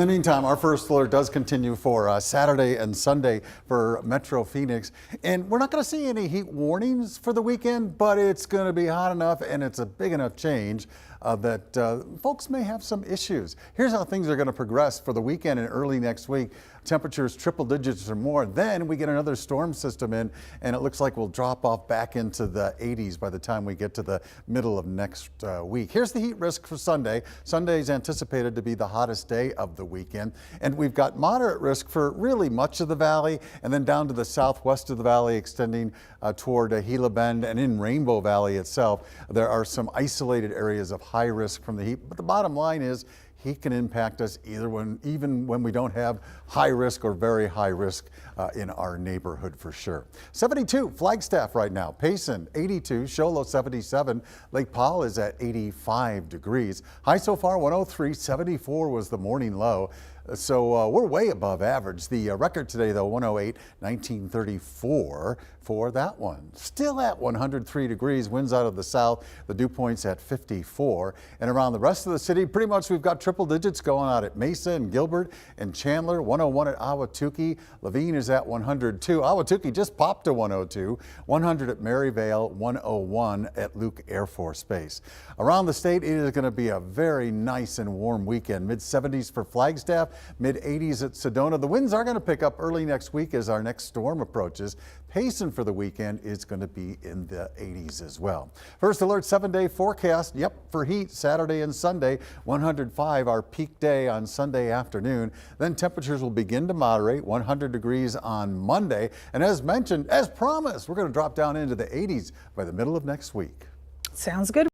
In the meantime, our first alert does continue for Saturday and Sunday for Metro Phoenix. And we're not going to see any heat warnings for the weekend, but it's going to be hot enough and it's a big enough change that folks may have some issues. Here's how things are going to progress for the weekend and early next week. Temperatures triple digits or more. Then we get another storm system in, and it looks like we'll drop off back into the 80s by the time we get to the middle of next week. Here's the heat risk for Sunday. Sunday is anticipated to be the hottest day of the weekend, and we've got moderate risk for really much of the valley, and then down to the southwest of the valley, extending toward Gila Bend and in Rainbow Valley itself. There are some isolated areas of high risk from the heat, but the bottom line is heat can impact us even when we don't have high risk or very high risk in our neighborhood for sure. 72 Flagstaff right now, Payson 82, Show Low 77, Lake Powell is at 85 degrees. High so far 103, 74 was the morning low. So we're way above average. The record today, though, 108, 1934 for that one. Still at 103 degrees, winds out of the south. The dew point's at 54. And around the rest of the city, pretty much we've got triple digits going out at Mesa and Gilbert and Chandler. 101 at Ahwatukee. Levine is at 102. Ahwatukee just popped to 102. 100 at Maryvale, 101 at Luke Air Force Base. Around the state, it is going to be a very nice and warm weekend. Mid-70s for Flagstaff. Mid-80s at Sedona. The winds are going to pick up early next week as our next storm approaches. Payson for the weekend is going to be in the 80s as well. First alert 7-day forecast. Yep, for heat Saturday and Sunday. 105 our peak day on Sunday afternoon. Then temperatures will begin to moderate. 100 degrees on Monday. And as mentioned, as promised, we're going to drop down into the 80s by the middle of next week. Sounds good.